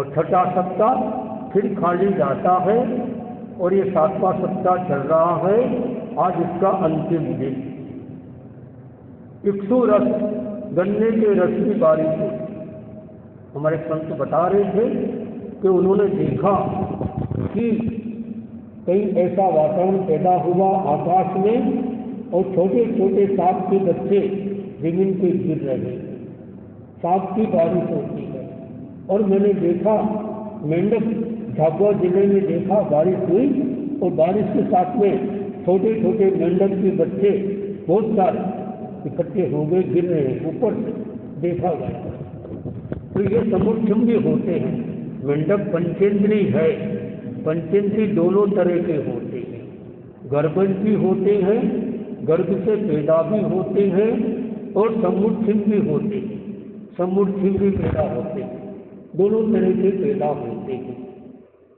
और छठा सप्ताह फिर खाली जाता है और ये 7वां सप्ताह चल रहा है। आज इसका अंतिम दिन। इक्षु रस, गन्ने के रस की बारिश हुई। हमारे संत बता रहे थे कि उन्होंने देखा कि कहीं ऐसा वातावरण पैदा हुआ आकाश में और छोटे छोटे सांप के बच्चे जमीन पे गिर रहे, सांप की बारिश होती है। और मैंने देखा मेंढक झाबुआ जिले में देखा बारिश हुई और बारिश के साथ में छोटे छोटे मेंढक के बच्चे बहुत सारे इकट्ठे हो गए, गिर रहे हैं, ऊपर से देखा गया। तो ये समुद्र भी होते हैं। मेंढक पंचेंद्री है, पंचेंद्री दोनों तरह के होते हैं, गर्भज भी होते हैं, गर्भ से पैदा भी होते हैं, और समुद्र भी होते हैं, समुद्र भी पैदा होते हैं, दोनों तरह के पैदा होते हैं।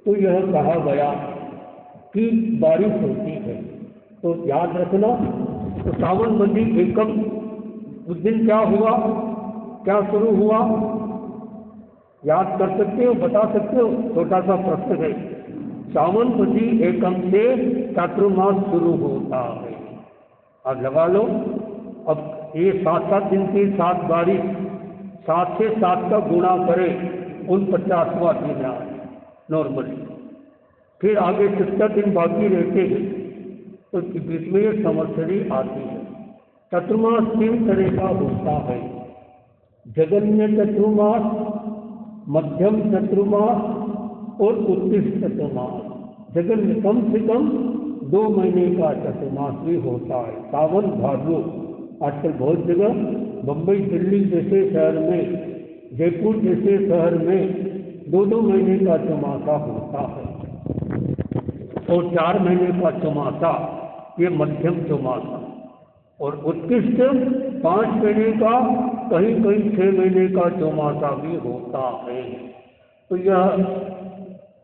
तो यह कहा गया कि बारिश होती है। तो याद रखना, तो सावन बंदी एकम उस दिन क्या हुआ, क्या शुरू हुआ, याद कर सकते हो, बता सकते हो? छोटा सा प्रश्न है। सावन बंदी एकम से चातुर्मास शुरू होता है। अब लगा लो, अब ये 7-7 दिन की 7 बारिश, 7 से 7 का गुणा करे 49वां दिन है नॉर्मली। फिर आगे 70 दिन बाकी रहते हैं, तो बीच में ये संवत्सरी आती है। चतुर्मास 3 तरह का होता है, जगन्य चतुर्मास, मध्यम चतुर्मास और उत्कृष्ट चतुर्मास। जगन्य कम से कम 2 महीने का चतुर्मास भी होता है। सावन भादो आजकल बहुत जगह, बम्बई दिल्ली जैसे शहर में, जयपुर जैसे शहर में 2-2 महीने का चौमासा होता है, और 4 महीने का चौमासा ये मध्यम चौमासा, और उत्कृष्ट 5 महीने का, कहीं कहीं 6 महीने का चौमासा भी होता है। तो यह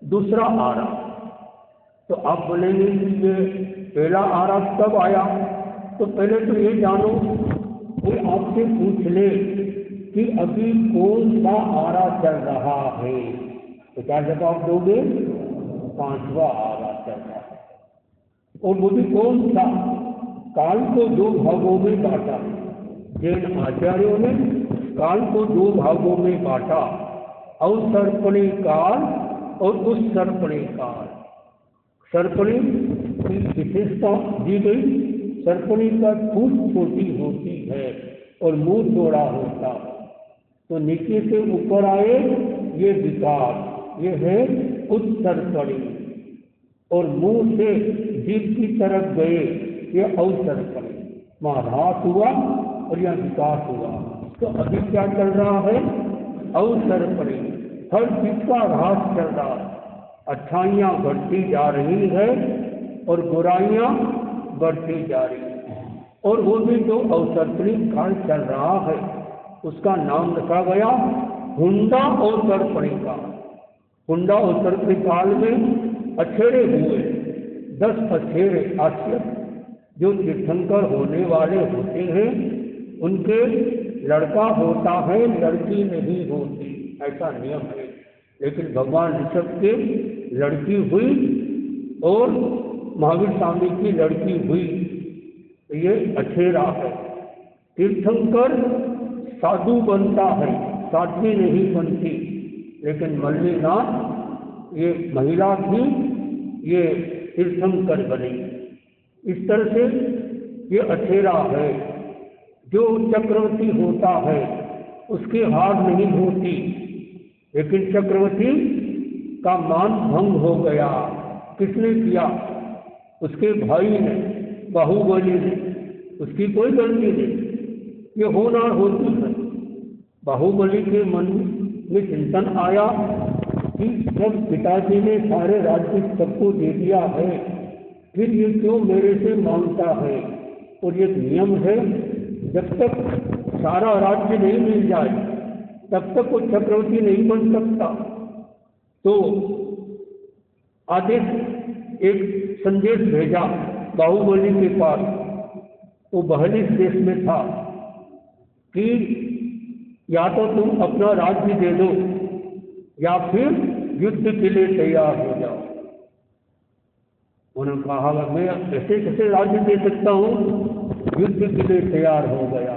दूसरा आरा। तो आप बोलेंगे कि ये पहला आरा कब आया? तो पहले तो ये जानो, कोई आपसे पूछ ले कि अभी कौन सा आरा चल रहा है, तो क्या जवाब दोगे? 5वां आरा चल रहा है। और वो भी कौन सा? काल को 2 भागों में बांटा। जैन आचार्यों ने काल को 2 भागों में बांटा, अवसर्पणी काल और उत्सर्पणी काल। सर्पणी की विशेषता दी गई, सर्पणी का फूस छोटी होती है और मुंह चौड़ा होता है। तो नीचे से ऊपर आए ये विकार, ये है उत्सर्पणी, और मुंह से जीभ की तरफ गए ये अवसर्पणी। वहाँ ह्रास हुआ और यह विकास हुआ। तो अभी क्या चल रहा है? अवसर्पणी। हर चीज का ह्रास चल रहा है, अच्छाइयाँ बढ़ती जा रही है और बुराइयाँ बढ़ती जा रही है। और वो भी जो अवसर्पणी काल चल रहा है उसका नाम रखा गया हुंडा अवसर्पणी काल। हुंडा अवसर्पणी काल में अछेरे हुए, 10 अछेरे आश्रय जो तीर्थंकर होने वाले होते हैं उनके लड़का होता है, लड़की नहीं होती, ऐसा नियम है। लेकिन भगवान ऋषभ के लड़की हुई और महावीर स्वामी की लड़की हुई, तो ये अछेरा है। तीर्थंकर साधु बनता है, साध्वी नहीं बनती। लेकिन मल्लीनाथ ये महिला थी, ये तीर्थंकर बनी। इस तरह से ये अछेरा है। जो चक्रवर्ती होता है उसकी हार नहीं होती, लेकिन चक्रवर्ती का मान भंग हो गया। किसने किया? उसके भाई ने, बाहुबली ने। उसकी कोई गलती नहीं, ये होनार होती है। बाहुबली के मन में चिंतन आया कि जब पिताजी ने सारे राज्य सबको दे दिया है, फिर ये क्यों मेरे से मांगता है? और ये नियम है, जब तक सारा राज्य नहीं मिल जाए तब तक वो चक्रवर्ती नहीं बन सकता। तो आदेश, एक संदेश भेजा बाहुबली के पास, वो बहलिस देश में था, कि या तो तुम अपना राज्य दे दो या फिर युद्ध के लिए तैयार हो जाओ। उन्होंने कहा मैं ऐसे कैसे राज्य दे सकता हूँ, युद्ध के लिए तैयार हो गया।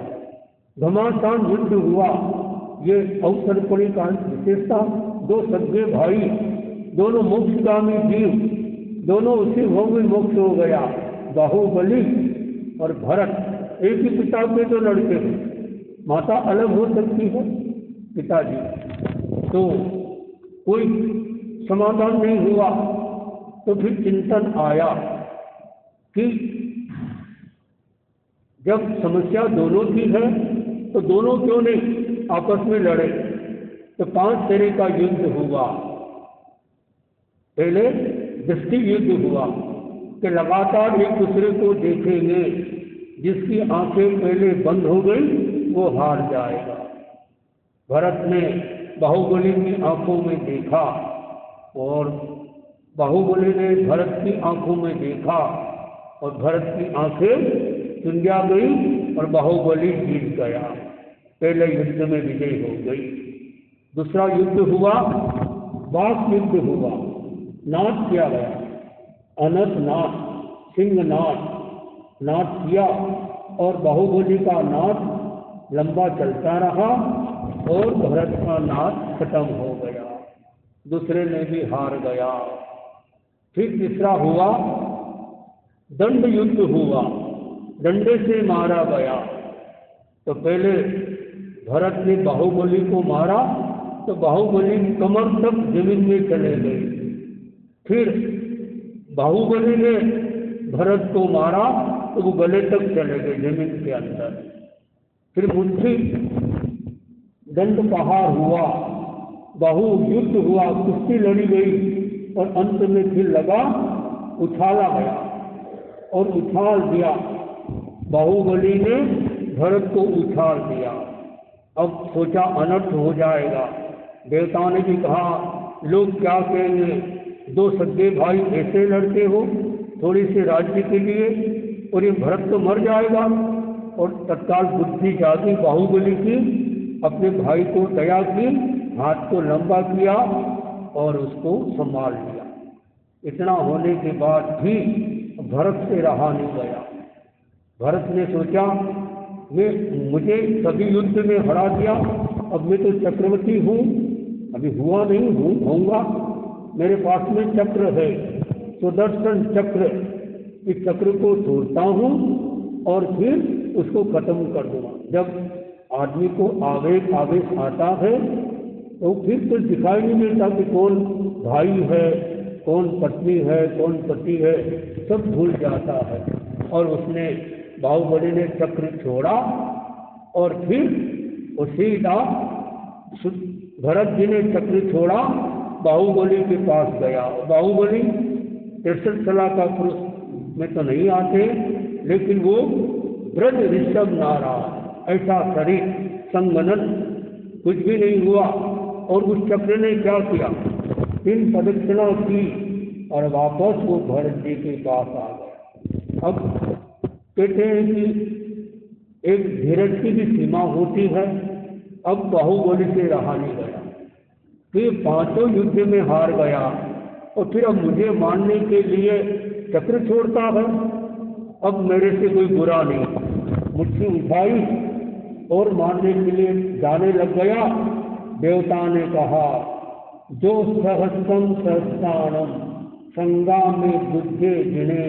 घमासान युद्ध हुआ। ये अवसर पड़ी का विशेषता, दो सगे भाई, दोनों मोक्षगामी जीव, दोनों उसी भोग में मोक्ष हो गया। बाहुबली और भरत एक ही पिता के दो लड़के थे, माता अलग हो सकती है पिताजी, तो कोई समाधान नहीं हुआ। तो फिर चिंतन आया कि जब समस्या दोनों की है तो दोनों क्यों नहीं आपस में लड़े। तो 5 फेरे का युद्ध हुआ। पहले दृष्टि युद्ध हुआ कि लगातार एक दूसरे को देखेंगे, जिसकी आंखें पहले बंद हो गई वो हार जाएगा। भरत ने बाहुबली की आंखों में देखा और बाहुबली ने भरत की आंखों में देखा और भरत की आंखें चुंजा गई और बाहुबली जीत गया। पहले युद्ध में विजय हो गई। दूसरा युद्ध हुआ, बाघ युद्ध हुआ। नाच किया गया, अनंत नाच, सिंह नाच किया और बाहुबली का नाच लंबा चलता रहा और भरत का नाच खत्म हो गया। दूसरे ने भी हार गया। फिर तीसरा हुआ, दंड युद्ध हुआ, डंडे से मारा गया। तो पहले भरत ने बाहुबली को मारा तो बाहुबली कमर तक जमीन में चले गए। फिर बाहुबली ने भरत को मारा तो वो गले तक चले गए जमीन के अंदर। फिर मुट्ठी दंड पहाड़ हुआ, बाहु युद्ध हुआ, कुश्ती लड़ी गई और अंत में फिर लगा, उछाला गया और उछाल दिया। बाहुबली ने भरत को उछाल दिया। अब सोचा अनर्थ हो जाएगा। देवताओं ने भी कहा लोग क्या कहेंगे, 2 सगे भाई ऐसे लड़ते हो थोड़ी से राज्य के लिए, और ये भरत तो मर जाएगा। और तत्काल बुद्धि जागी बाहुबली की, अपने भाई को दया की, हाथ को लंबा किया और उसको संभाल लिया। इतना होने के बाद भी भरत से रहा नहीं गया। भरत ने सोचा मुझे सभी युद्ध में हरा दिया, अब मैं तो चक्रवर्ती हूँ, अभी हुआ नहीं हूँ, होऊंगा। मेरे पास में चक्र है, सुदर्शन चक्र, इस चक्र को तोड़ता हूँ और फिर उसको खत्म कर दूंगा। जब आदमी को आवेश आता है तो फिर तो दिखाई नहीं देता कि कौन भाई है, कौन पत्नी है, कौन पति है, सब भूल जाता है। और उसने बाहुबली ने चक्र छोड़ा और फिर सीधा भरत जी ने चक्र छोड़ा, बाहुबली के पास गया। बाहुबली 63 साल का पुरुष में तो नहीं आते, लेकिन वो ब्रज ऋषभ नारा, ऐसा शरीर, संगनन, कुछ भी नहीं हुआ। और उस चक्र ने क्या किया, 3 प्रदक्षिणा की और वापस वो भरत जी के पास आ गया। अब कहते हैं कि एक धीरज की भी सीमा होती है। अब बाहुबली से रहा नहीं गया, फिर 5 युद्ध में हार गया और फिर अब मुझे मारने के लिए चक्र छोड़ता है। अब मेरे से कोई बुरा नहीं, मुट्ठी उठाई और मारने के लिए जाने लग गया। देवता ने कहा जो सहस्त्रम सहस्त्राणम संगामे बुद्धे जिने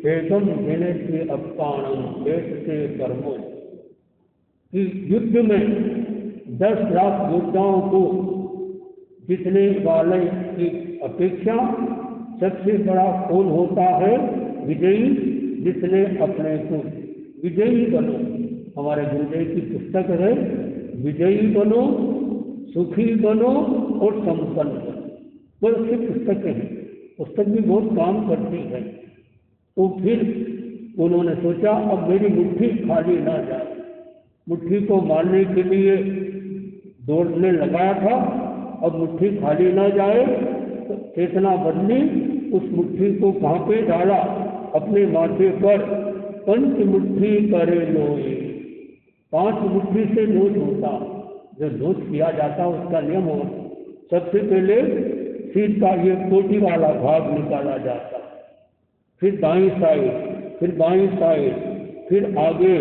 एकम जिने से अपाणम देश से कर्मो, कि युद्ध में 10 लाख योद्धाओं को जीतने वाले की अपेक्षा सबसे बड़ा कौन होता है, विजयी, जिसने अपने को विजयी बनो। हमारे गुरुदेव की पुस्तक है, विजयी बनो, सुखी बनो और संपन्न बनो। वो उसकी पुस्तकें हैं, पुस्तक भी बहुत काम करती है। तो फिर उन्होंने सोचा अब मेरी मुट्ठी खाली ना जाए। मुट्ठी को मारने के लिए दौड़ने लगाया था, अब मुट्ठी खाली ना जाए तो चेतना बदली, उस मुट्ठी को कहाँ पे डाला, अपने माथे पर। 5 मुट्ठी करे लोए, 5 मुट्ठी से नोच होता, जो नोच किया जाता उसका नियम हो सबसे पहले सिर का ये चोटी वाला भाग निकाला जाता है, फिर दाईं साइड, फिर बाईं साइड, फिर आगे,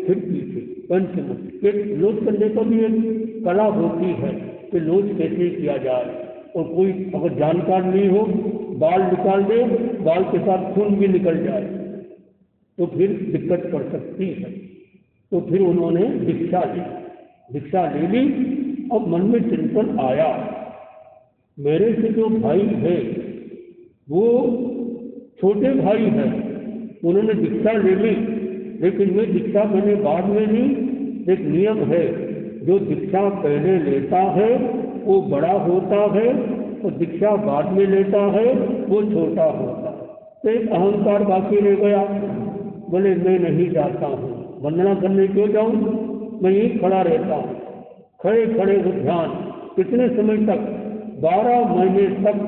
फिर पीछे, पंचमुखी। एक लोच करने का भी एक कला होती है कि लोच कैसे किया जाए। और कोई अगर जानकार नहीं हो, बाल निकाल दे, बाल के साथ खून भी निकल जाए तो फिर दिक्कत पड़ सकती है। तो फिर उन्होंने दीक्षा ले ली। अब मन में चिंतन आया, मेरे से जो भाई है वो छोटे भाई है, उन्होंने दीक्षा ले ली, लेकिन ये दीक्षा मैंने बाद में ली। एक नियम है, जो दीक्षा पहले लेता है वो बड़ा होता है और दीक्षा बाद में लेता है वो छोटा होता है। तो एक अहंकार बाकी रह गया, बोले मैं नहीं जाता हूँ, वंदना करने क्यों जाऊँ, मैं यहीं खड़ा रहता हूँ। खड़े खड़े हो ध्यान, कितने समय तक, 12 महीने तक,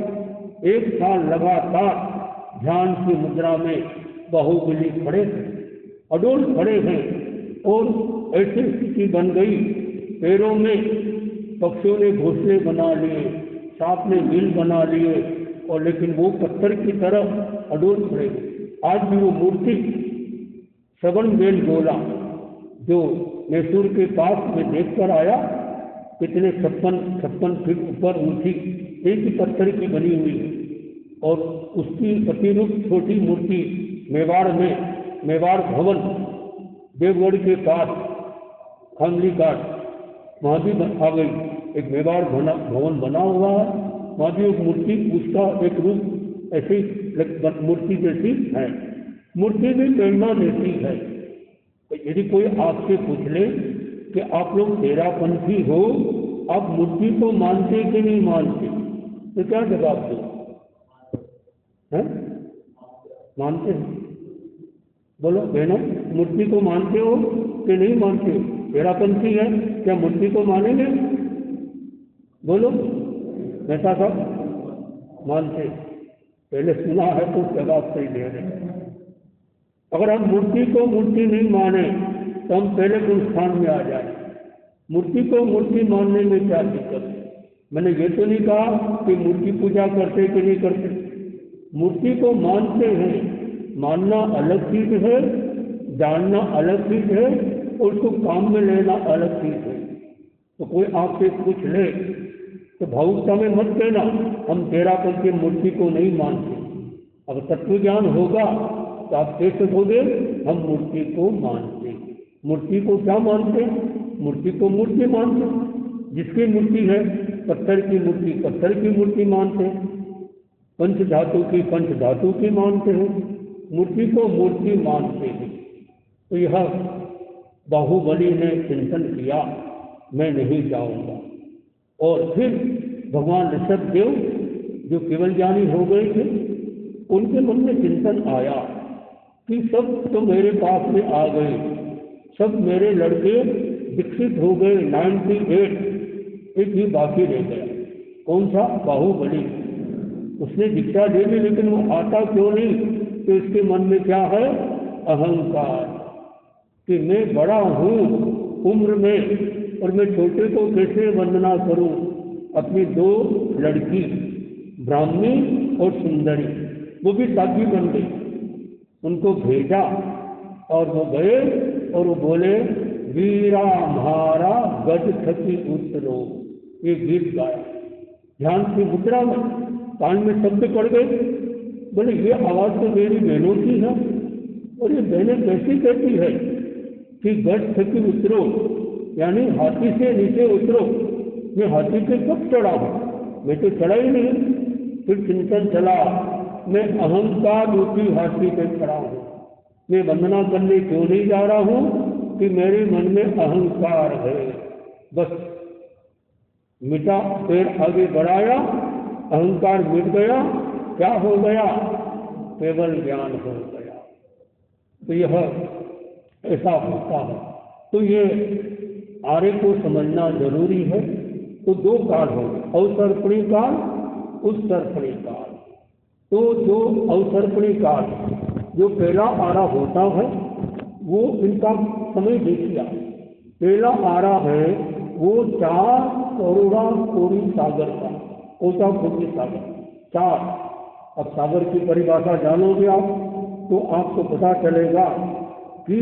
1 साल लगातार ध्यान की मुद्रा में बाहुबली खड़े थे, अडोल खड़े हैं। और ऐसी स्थिति बन गई, पैरों में पक्षियों ने घोंसले बना लिए, सांप ने बिल बना लिए, और लेकिन वो पत्थर की तरफ अडोल खड़े। आज भी वो मूर्ति श्रवण बेल गोला जो मैसूर के पास में देखकर आया, कितने 56 फीट ऊपर ऊंची, एक ही पत्थर की बनी हुई है। और उसकी प्रतिरूप छोटी मूर्ति मेवाड़ में, मेवाड़ भवन देवगढ़ के पास खामली घाट, वहाँ भी आ गई। एक मेवाड़ भवन बना हुआ है, वहाँ भी एक मूर्ति, उसका एक रूप ऐसी मूर्ति जैसी है। मूर्ति भी प्रेरणा देती है। तो यदि कोई आपसे पूछ ले कि आप लोग तेरापंथी हो, आप मूर्ति को मानते कि नहीं मानते, तो क्या जवाब दो? हैं? मानते हैं? बोलो बहनों, मूर्ति को मानते हो कि नहीं मानते हो? तेरापंथी है, क्या मूर्ति को मानेंगे? बोलो, ऐसा सब मानते, पहले सुना है तो जवाब सही दे रहे। अगर हम मूर्ति को मूर्ति नहीं माने तो हम पहले कुछ स्थान में आ जाए। मूर्ति को मूर्ति मानने में क्या दिक्कत है? मैंने ये तो नहीं कहा कि मूर्ति पूजा करते कि नहीं करते, मूर्ति को मानते हैं। मानना अलग चीज है, जानना अलग चीज है, और उसको काम में लेना अलग चीज है। तो कोई आपसे पूछ ले तो भावुकता में मत कहना हम तेरापंथी मूर्ति को नहीं मानते। अब तत्व ज्ञान होगा तो आप कैसे बोले हम मूर्ति को मानते। मूर्ति को क्या मानते? मूर्ति को मूर्ति मानते। जिसकी मूर्ति है, पत्थर की मूर्ति पत्थर की मूर्ति मानते हैं, पंच धातु की पंच धातु की मानते हैं, मूर्ति को मूर्ति मानते हैं। तो यह बाहुबली ने चिंतन किया, मैं नहीं जाऊंगा। और फिर भगवान ऋषभदेव जो केवल ज्ञानी हो गए थे, उनके मन में चिंतन आया कि सब तो मेरे पास में आ गए, सब मेरे लड़के विकसित हो गए, 98, एक ही बाकी रह गया। कौन सा? बाहुबली। उसने दीक्षा ले ली, लेकिन वो आता क्यों नहीं? तो इसके मन में क्या है? अहंकार, कि मैं बड़ा हूँ उम्र में और मैं छोटे को कैसे वंदना करूं। अपनी 2 लड़की, ब्राह्मी और सुंदरी, वो भी साथी बन गई, उनको भेजा और वो गए और वो बोले वीरा म्हारा गज थकी उतरो, ये गीत गाया ध्यान की मुद्रा में। कान में शब्द पड़ गए, बोले ये आवाज तो मेरी बहनों की है, और ये बहनें कैसी कहती है कि गज थकी उतरो, यानी हाथी से नीचे उतरो। मैं हाथी पे कब चढ़ा हूं? मैं तो चढ़ा ही नहीं। फिर चिंतन चला, मैं अहंकार रूपी हाथी पे खड़ा हूं। मैं वंदना करने क्यों नहीं जा रहा हूं? कि मेरे मन में अहंकार है। बस मिटा, पैर आगे बढ़ाया, अहंकार मिट गया। क्या हो गया? केवल ज्ञान हो गया। तो यह ऐसा होता है। तो ये आर्य को समझना जरूरी है। तो 2 काल हो, अवसर्पणी काल, उत्सर्पणी काल। तो जो अवसर्पणी काल, जो पहला आरा होता है, वो इनका समय देखिए। पहला आरा है वो 4 करोड़ा कोरी सागर का, कोटा कोटि सागर, 4। अब सागर की परिभाषा जानोगे आप तो आपको पता चलेगा कि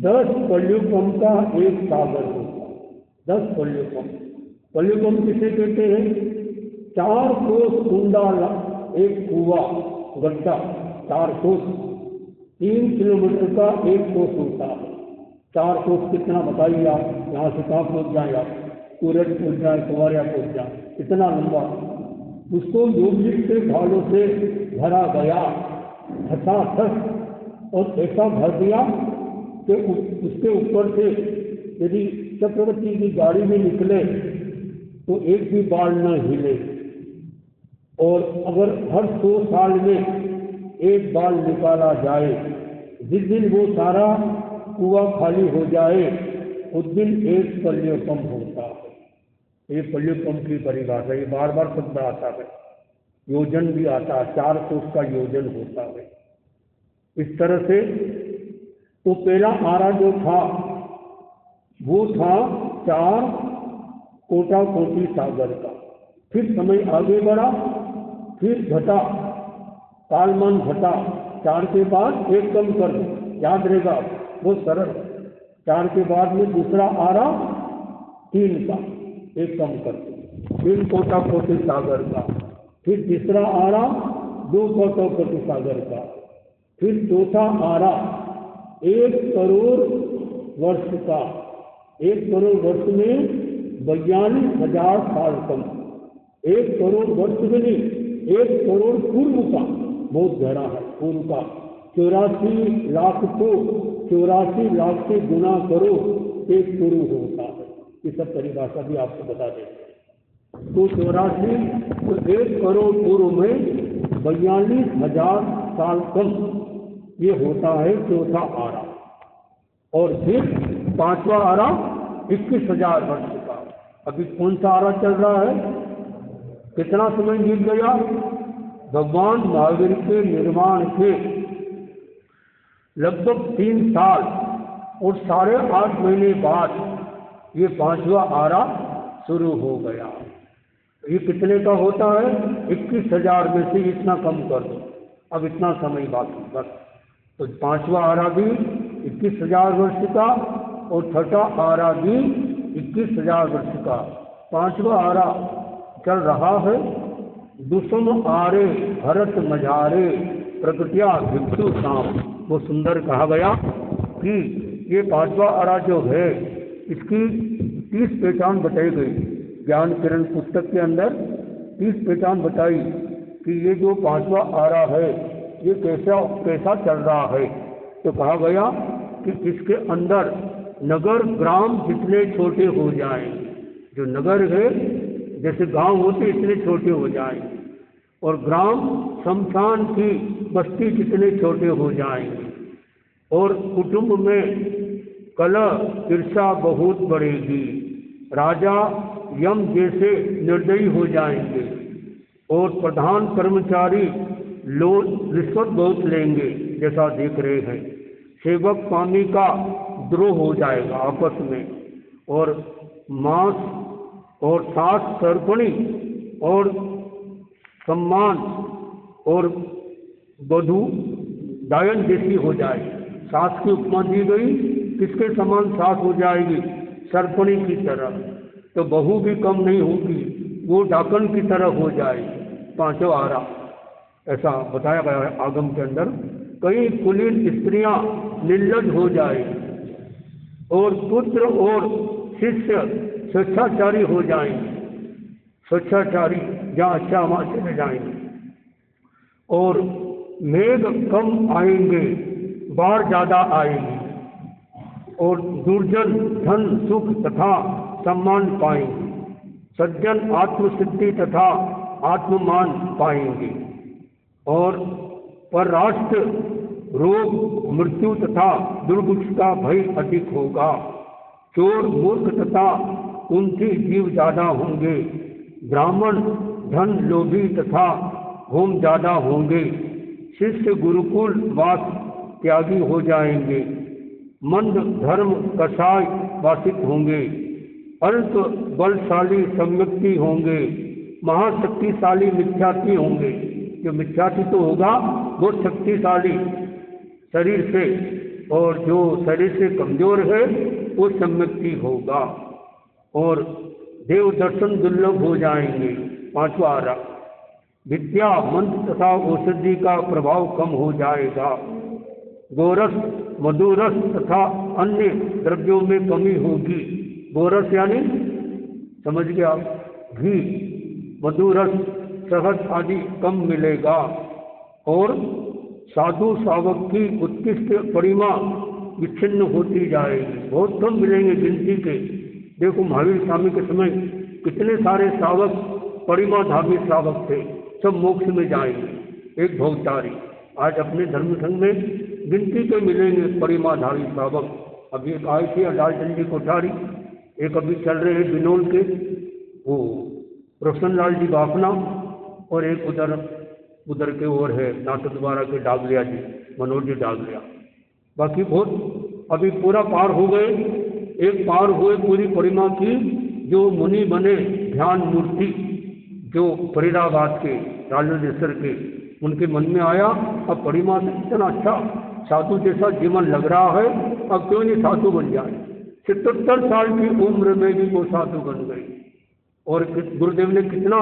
10 पल्युकम का एक सागर होता है। 10 पल्युकम। पल्युकम किसे कहते हैं? 4 कोस ऊंडा एक कुआ, गड्ढा, 4 कोस, 3 किलोमीटर का एक कोस होता है। 4 कोस कितना बताइए आप? यहाँ से कहाँ पहुँच जाए आप? सूरज पहुँच जाए, कुंवरिया पहुँच जाए, इतना लंबा। उसको योगिक से ढालों से भरा गया, धसाधस, और ऐसा भर दिया कि उसके ऊपर से यदि चक्रवर्ती की गाड़ी में निकले तो एक भी बाल न हिले, और अगर हर 100 साल में एक बाल निकाला जाए, जिस दिन वो सारा कुआं खाली हो जाए उस दिन 1 पल्युकम होता है। ये पल्युकम की परिभाषा, ये बार बार शब्द आता है। योजन भी आता है, 4 कोस का योजन होता है। इस तरह से तो पहला आरा जो था वो था 4 कोटा कोटि सागर का। फिर समय आगे बढ़ा, फिर घटा, कालमान घटा, 4 के बाद 1 कम कर दो, याद रहेगा, बहुत सरल। 4 के बाद में दूसरा आरा 3 का, 1 कम कर दो, 3 कोटा कोटि सागर का। फिर तीसरा आरा 2 कोटा कोटि सागर का। फिर चौथा आरा 1 करोड़ वर्ष का। 1 करोड़ वर्ष में 42,000 साल कम। 1 करोड़ वर्ष में नहीं, 1 करोड़ पूर्व का, बहुत गहरा है पूर्व का। 84 लाख को 84 लाख से गुना करो, 1 पूर्व होता है। ये सब परिभाषा भी आपको बता देते हैं। तो 84 तो 1 करोड़ पूर्व में 42,000 साल कम, ये होता है चौथा आरा। और फिर 5वां आरा 21,000 वर्ष का। अभी कौन सा आरा चल रहा है? कितना समय बीत गया? भगवान महावीर के निर्माण के लगभग 3 साल और 8.5 महीने बाद ये 5वां आरा शुरू हो गया। ये कितने का होता है? 21,000 में से इतना कम कर दो, अब इतना समय बाकी बस। तो 5वां आरा भी 21,000 वर्ष का और 6ठा आरा भी 21,000 वर्ष का। 5वां आरा चल रहा है। दुसम आरे भरत मझारे प्रकृतिया भिक्षु शाम। वो सुंदर कहा गया कि ये 5वां आरा जो है इसकी 30 पहचान बताई गई। ज्ञान किरण पुस्तक के अंदर 30 पहचान बताई कि ये जो 5वां आरा है ये कैसा चल रहा है। तो कहा गया कि इसके अंदर नगर ग्राम जितने छोटे हो जाएं, जो नगर है जैसे गांव होते इतने छोटे हो जाएं, और ग्राम शमशान की बस्ती कितने छोटे हो जाएंगे, और कुटुंब में कलह ईर्षा बहुत बढ़ेगी, राजा यम जैसे निर्दयी हो जाएंगे, और प्रधान कर्मचारी लोग रिश्वत बहुत लेंगे जैसा देख रहे हैं। सेवक स्वामी का द्रोह हो जाएगा आपस में, और मांस और सास सर्पणी और सम्मान और वधू डायन जैसी हो जाएगी। सास की उपमा दी गई, किसके समान सास हो जाएगी? सर्पणी की तरह। तो बहू भी कम नहीं होगी, वो डाकन की तरह हो जाएगी। 5वां आरा ऐसा बताया गया है आगम के अंदर। कई कुलीन स्त्रियां निर्लज हो जाए, और पुत्र और शिष्य स्वेच्छाचारी हो जाएंगे। स्वेच्छाचारी जहाँ अच्छा वहाँ चले जाएंगे, और मेघ कम आएंगे, बाढ़ ज्यादा आएगी, और दुर्जन धन सुख तथा सम्मान पाएंगे। सज्जन आत्मसिद्धि तथा आत्ममान पाएंगे, और परराष्ट्र रोग मृत्यु तथा दुर्भिक्ष का भय अधिक होगा। चोर मूर्ख तथा कुंठी जीव ज्यादा होंगे। ब्राह्मण धन लोभी तथा होम ज्यादा होंगे। शिष्य गुरुकुल वास त्यागी हो जाएंगे। मंद धर्म कसाय वासित होंगे। अल्प बलशाली सम्यक्ति होंगे। महाशक्तिशाली मिथ्यार्थी होंगे। जो मिथ्यार्थी तो होगा वो शक्तिशाली शरीर से, और जो शरीर से कमजोर है वो सम्यक्ति होगा, और देव दर्शन दुर्लभ हो जाएंगे। पांचवा आरा, विद्या मंत्र तथा औषधि का प्रभाव कम हो जाएगा। गोरस मधुरस तथा अन्य द्रव्यों में कमी होगी। गोरस यानी समझ गए आप, घी, मधुरस, शहद आदि कम मिलेगा, और साधु सावक की उत्कृष्ट परिमा विच्छिन्न होती जाएगी, बहुत कम मिलेंगे गिनती के। देखो महावीर स्वामी के समय कितने सारे सावक, परिमाधामी सावक थे, सब मोक्ष में जाएंगे। एक भवचारी, आज अपने धर्म संघ में गिनती के मिलेंगे परिमाधारी सावक। अभी एक आए थे अडालचंद जी कोठारी, एक अभी चल रहे हैं बिनोल के, वो रोशनलाल जी बाफना, और एक उधर के ओर है नाटक द्वारा के डागलिया जी, मनोज जी डागलिया। बाकी बहुत अभी पूरा पार हो गए। एक पार हुए पूरी परिमा की, जो मुनि बने ध्यान मूर्ति, जो फरीदाबाद के राजेश्वर के, उनके मन में आया अब परिमा से इतना अच्छा साधु जैसा जीवन लग रहा है, अब क्यों नहीं साधु बन जाए। 77 साल की उम्र में भी वो साधु बन गए, और गुरुदेव ने कितना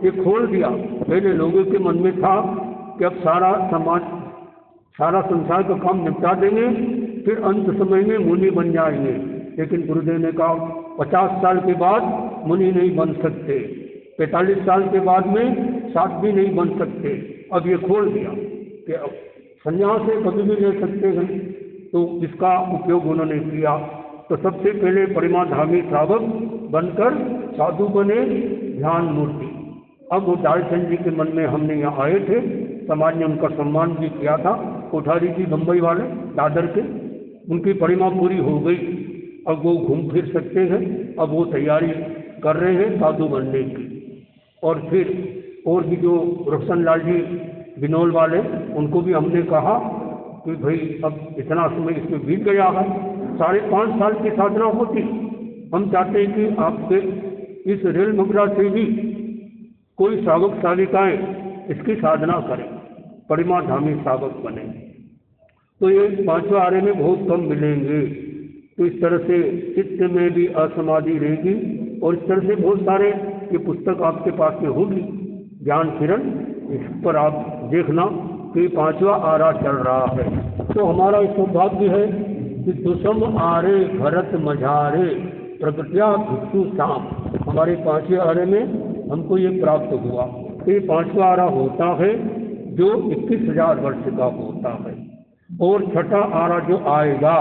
ये खोल दिया। पहले लोगों के मन में था कि अब सारा समाज, सारा संसार का काम निपटा देंगे, फिर अंत समय में मुनि बन जाएंगे। लेकिन गुरुदेव ने कहा 50 साल के बाद मुनि नहीं बन सकते, 45 साल के बाद में साध्वी नहीं बन सकते। अब ये खोल दिया कि अब संन्यास से कभी भी ले सकते हैं, तो इसका उपयोग उन्होंने किया। तो सबसे पहले परिमाधामी श्रावक बनकर साधु बने ध्यान मूर्ति। अब वो डालचंद जी के मन में, हमने यहाँ आए थे, समाज ने उनका सम्मान भी किया था, कोठारी जी बम्बई वाले दादर के, उनकी परिमा पूरी हो गई। अब वो घूम फिर सकते हैं, अब वो तैयारी कर रहे हैं साधु बनने की। और फिर और भी जो रोशनलाल जी बिनोल वाले, उनको भी हमने कहा कि भाई अब इतना समय इसमें बीत गया है, 5.5 साल की साधना होती, हम चाहते हैं कि आपके इस रेल मुद्रा से भी कोई सावक साविकाएं इसकी साधना करें, परिमाधामी सावक बने। तो ये 5वें आरे में बहुत कम मिलेंगे। तो इस तरह से चित्त में भी असमाधि रहेगी, और इस तरह से बहुत सारे, ये पुस्तक आपके पास में होगी ज्ञान किरण, इस पर आप देखना कि 5वां आरा चल रहा है। तो हमारा सौभाग्य है कि दुसम आरे भरत मझारे प्रगट्या भिक्षु शाम, हमारे 5वें आरे में हमको ये प्राप्त हुआ। ये 5वां आरा होता है जो 21,000 वर्ष का होता है, और छठा आरा जो आएगा